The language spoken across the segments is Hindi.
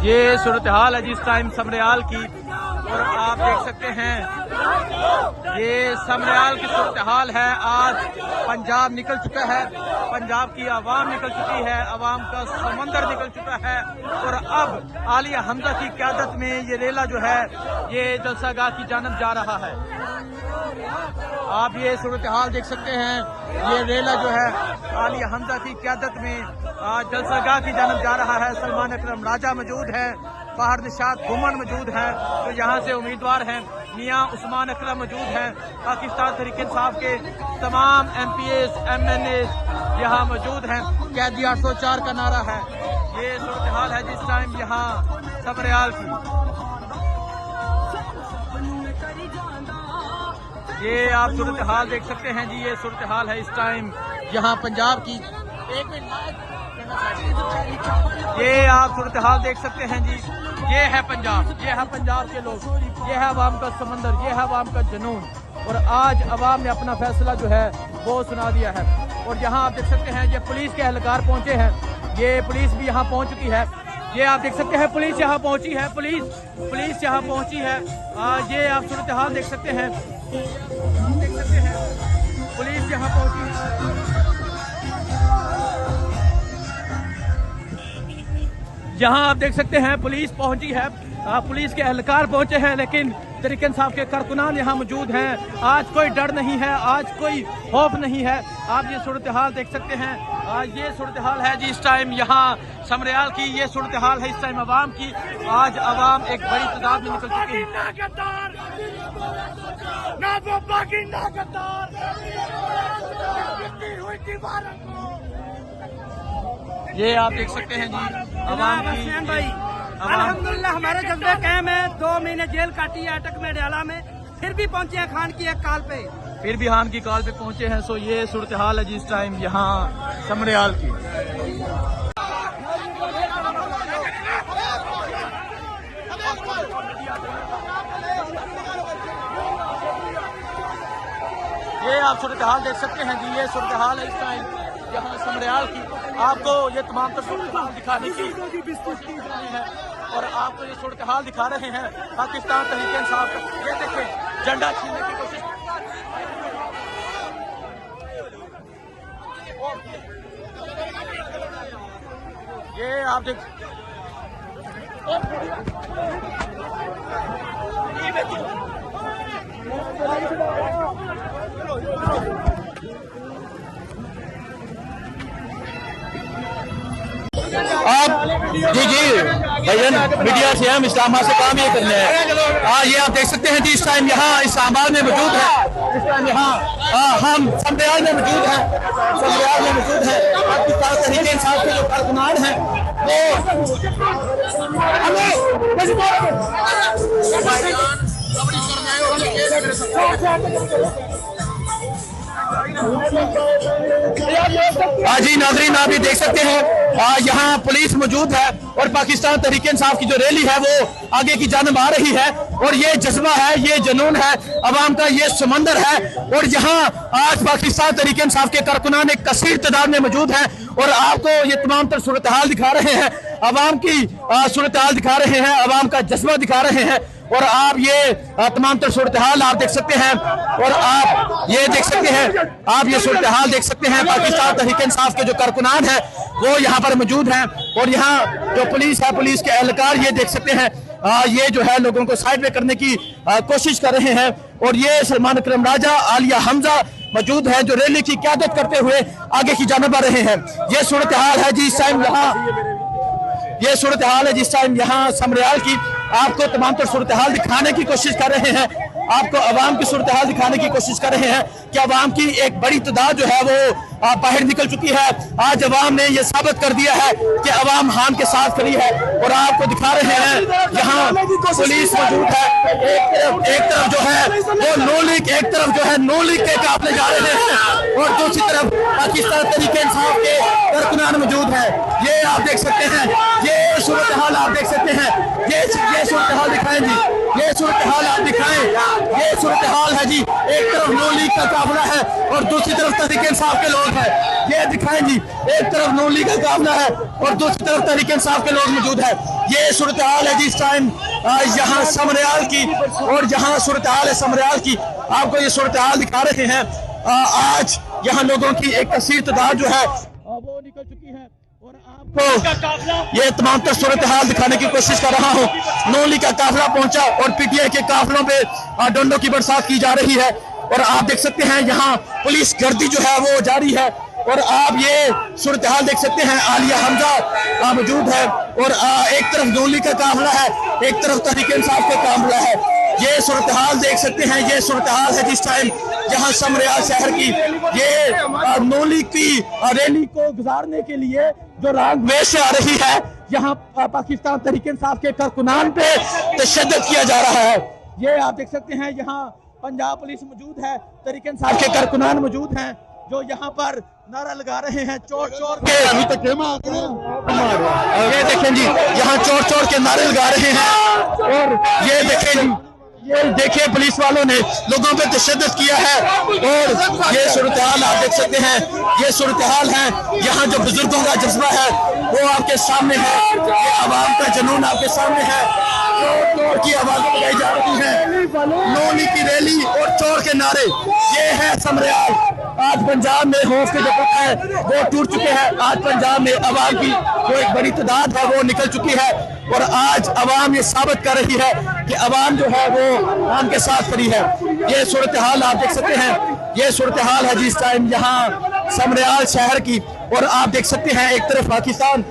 ये सूरत हाल है जिस टाइम समरियाल की, और आप देख सकते हैं ये समरियाल की सूरत हाल है। आज पंजाब निकल चुका है, पंजाब की आवाम निकल चुकी है, आवाम का समंदर निकल चुका है, और अब आलिया हमजा की क़यादत में ये रेला जो है ये जलसागाह की जानब जा रहा है। आप ये सूरत हाल देख सकते हैं, ये रेला जो है आलिया हमजा की क़यादत में आज जलसागाह की जानब जा रहा है। सलमान अकरम राजा मौजूद है, बाहर निशात घुमन मौजूद है, तो यहाँ से उम्मीदवार हैं मियाँ उस्मान अकरम मौजूद हैं। पाकिस्तान तहरीक इंसाफ के तमाम MPs MNAs यहाँ मौजूद हैं। कैदी 804 का नारा है। ये सूरत हाल है जिस टाइम यहाँ समरियाल की। ये आप सूरत हाल देख सकते हैं जी, ये सूरत हाल है इस टाइम यहाँ पंजाब की। एक मिनट, ये आप सूरत हाल देख सकते हैं जी, ये है पंजाब, ये है पंजाब के लोग, ये है अवाम का समंदर, ये है अवाम का जुनून, और आज अवाम ने अपना फैसला जो है वो सुना दिया है। और यहाँ आप देख सकते हैं ये पुलिस के एहलकार पहुंचे हैं, ये पुलिस भी यहाँ पहुंच चुकी है। ये आप देख सकते हैं पुलिस यहाँ पहुंची है, पुलिस यहाँ पहुंची है। ये आप सूरत हाल देख सकते हैं, पुलिस यहाँ पहुंची है। यहाँ आप देख सकते हैं पुलिस पहुंची है, पुलिस के एहलकार पहुंचे हैं, लेकिन तहरीक इंसाफ के कारकुनान यहाँ मौजूद हैं। आज कोई डर नहीं है, आज कोई खौफ नहीं है। आप ये सूरत हाल देख सकते हैं, ये सूरत हाल है जी इस टाइम यहाँ समरियाल की। ये सूरत हाल है इस टाइम अवाम की। आज अवाम एक बड़ी तादाद में निकल चुकी है। ये आप देख सकते हैं जी अवाम की। अल्हम्दुलिल्लाह हमारे जज्बे कायम है। 2 महीने जेल काटी है अटक में अडयाला में, फिर भी पहुंचे हैं खान की एक कॉल पे, फिर भी खान की कॉल पे पहुंचे हैं। सो ये सूरत हाल है जिस टाइम यहाँ समरियाल की। ये आप सूरत हाल देख सकते हैं जी, ये सूरत हाल है इस टाइम यहाँ समरियाल की। आपको ये तमाम सूरत हाल दिखाने की है, और आपको ये सूरत हाल दिखा रहे हैं पाकिस्तान तहरीक इंसाफ। ये देखें झंडा छीनने की कोशिश, ये आप देख आप जी भैया मीडिया से हम इस्लामाबाद से काम ये करने हैं। ये आप देख सकते हैं जी इस टाइम यहाँ इस्लामाबाद में मौजूद है, इस टाइम यहाँ हम समरियाल में मौजूद हैं, समरियाल में मौजूद है। पाकिस्तान तहरीक इंसाफ के जो कारकुनान हैं जी नाजरीन आप ये देख सकते हैं यहाँ पुलिस मौजूद है, और पाकिस्तान तहरीक इंसाफ की जो रैली है वो आगे की जानब आ रही है। और ये जज्बा है, ये जुनून है, अवाम का ये समंदर है। और यहाँ आज पाकिस्तान तहरीक इंसाफ के कारकुनान एक कसीर तादाद में मौजूद है, और आपको ये तमाम तर सूरत हाल दिखा रहे हैं, अवाम की सूरत हाल दिखा रहे हैं, अवाम का जज्बा दिखा रहे हैं। और आप ये तमाम तर सूरत हाल आप देख सकते हैं, और आप ये देख सकते हैं, आप ये सूरत हाल देख सकते हैं। पाकिस्तान तहरीक इंसाफ के जो कारकुनान हैं वो यहाँ पर मौजूद हैं, और यहाँ जो पुलिस है, पुलिस के एहलकार ये देख सकते हैं, ये जो है लोगों को साइड में करने की कोशिश कर रहे हैं। और ये सलमान अकरम राजा, आलिया हमजा मौजूद है जो रैली की क़यादत करते हुए आगे की जानब आ रहे हैं। ये सूरत हाल है जी इस टाइम यहाँ, ये सूरत हाल है जिस टाइम यहाँ समरियाल की। आपको तमाम तर सूरत हाल दिखाने की कोशिश कर रहे हैं, आपको अवाम की सूरत हाल दिखाने की कोशिश कर रहे हैं कि अवाम की एक बड़ी तादाद जो है वो बाहर निकल चुकी है। आज अवाम ने ये साबित कर दिया है कि अवाम हान के साथ खड़ी है, और आपको दिखा रहे हैं यहाँ पुलिस मौजूद है। एक तरफ जो है वो नो लीग, एक तरफ जो है नो लीग के काफिले जा रहे हैं, और दूसरी तरफ पाकिस्तान तहरीक इंसाफ के कारकुनान पाकिस्तान मौजूद है। ये आप देख सकते हैं, ये सूरत हाल आप देख सकते हैं, ये सूरत हाल दिखाएं जी, ये सूरत हाल आप दिखाएं, ये सूरत हाल है जी। एक तरफ नून लीग का काफिला है और दूसरी तरफ तहरीक इंसाफ के लोग हैं। ये दिखाएं जी, एक तरफ नून लीग का काफिला है और दूसरी तरफ तहरीक इंसाफ के लोग मौजूद है। ये सूरत हाल है जी इस टाइम यहाँ समरियाल की, और यहाँ सूरत हाल है समरियाल की, आपको ये सूरत हाल दिखा रहे हैं। आज यहाँ लोगों की एक कसीर तादाद जो है वो निकल चुकी है और आपको ये तमाम तर सूरत हाल दिखाने की कोशिश कर रहा हूँ। नून लीग का काफिला पहुंचा और पीटीआई के काफिलों पे डंडों की बरसात की जा रही है और आप देख सकते हैं यहाँ पुलिस गर्दी जो है वो जारी है। और आप ये सूरत हाल देख सकते हैं, आलिया हमजा मौजूद है और एक तरफ नून लीग का काफिला है, एक तरफ तहरीक इंसाफ का काफिला है। ये सूरत हाल देख सकते हैं, ये सूरत हाल है जिस टाइम यहाँ समरियाल शहर की। ये नून लीग की रैली को गुजारने के लिए जो रागवेश से आ रही है, यहाँ पाकिस्तान तहरीक इंसाफ के कारकुनान पे तशद्दुद किया जा रहा है। ये आप देख सकते हैं, यहाँ पंजाब पुलिस मौजूद है, तहरीक इंसाफ के कारकुनान मौजूद हैं जो यहाँ पर नारा लगा रहे हैं चोर चोर के। ये देखें जी, यहाँ चोर चोर के नारे लगा रहे हैं और ये देखें जी, ये देखिए पुलिस वालों ने लोगों पे तशद्दुद किया है और ये सूरत हाल आप देख सकते हैं, ये सूरत हाल है। यहाँ जो बुजुर्गों का जज्बा है वो आपके सामने है, ये आवाम का जुनून आपके सामने है। चोर चोर की आवाजें लगाई जा रही है, नून लीग की रैली और चोर के नारे। ये है समरियाल। आज पंजाब में खौफ के जो पुत है वो टूट चुके हैं। आज पंजाब में अवाम की जो एक बड़ी तादाद है वो निकल चुकी है और आज अवाम ये साबित कर रही है कि अवाम जो है वो आम के साथ खड़ी है। ये सूरत हाल आप देख सकते हैं, ये सूरत हाल है जिस टाइम यहाँ समरियाल शहर की। और आप देख सकते हैं एक तरफ पाकिस्तान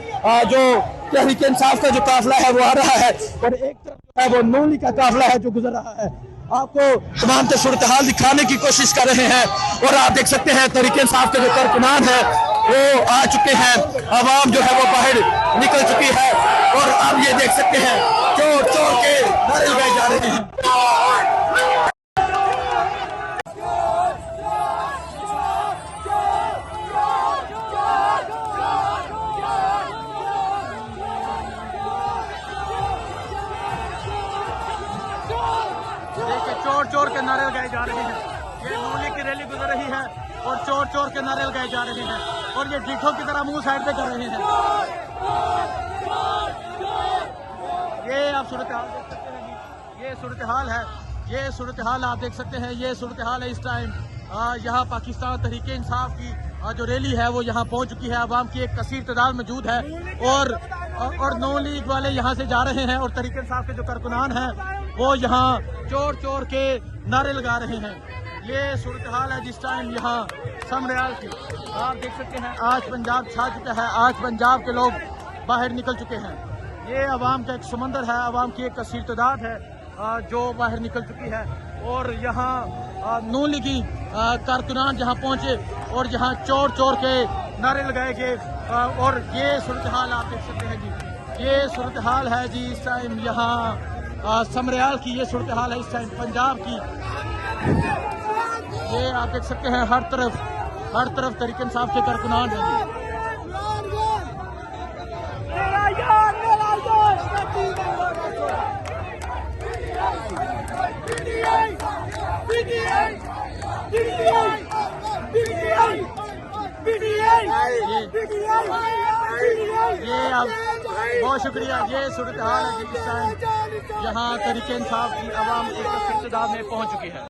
जो तहरीक इंसाफ का जो काफिला है वो आ रहा है और एक तरफ जो है वो नून लीग का काफिला है जो गुजर रहा है। आपको तमाम सूरत हाल दिखाने की कोशिश कर रहे हैं और आप देख सकते हैं तहरीक इंसाफ के जो कारकुनान है वो आ चुके हैं, आवाम जो है वो बाहर निकल चुकी है और आप ये देख सकते हैं चोर चोर के नारे लगाए जा रहे हैं। चोर चोर के नारे लगाए जा रहे हैं। ये नून लीग की रैली गुजर रही है और चोर चोर के नारे लगाए जा रहे हैं और ये डीठों की तरह मुंह साइड पे कर रहे हैं। ये आप सूरत हाल देख सकते हैं, ये सूरत हाल है, ये सूरत हाल आप देख सकते हैं, ये सूरत हाल है इस टाइम। यहाँ पाकिस्तान तहरीक इंसाफ की जो रैली है वो यहाँ पहुँच चुकी है, आवाम की एक कसीर तादाद मौजूद है और नून लीग वाले यहाँ से जा रहे हैं और तहरीक इंसाफ के जो कारकुनान हैं वो यहाँ चोर चोर के नारे लगा रहे हैं। ये सूरत हाल है जिस टाइम यहाँ समरियाल की। आप देख सकते हैं आज पंजाब छा चुका है, आज पंजाब के लोग बाहर निकल चुके हैं। ये आवाम का एक समंदर है, आवाम की एक कसीर तादाद है जो बाहर निकल चुकी है और यहाँ नून लीगी कारकुनान जहाँ पहुँचे और यहाँ चोर चोर के नारे लगाए गए और ये सूरत हाल आप देख सकते हैं जी, ये सूरत हाल है जी इस टाइम यहाँ समरियाल की। ये सूरत हाल है इस टाइम पंजाब की। ये आप देख सकते हैं हर तरफ तहरीक इंसाफ के कारकुनान हैं जी। ये आप बहुत शुक्रिया। ये सूरत हाल है जिस टाइम यहाँ तहरीक इंसाफ की आवाम एक तादाद में पहुँच चुकी है।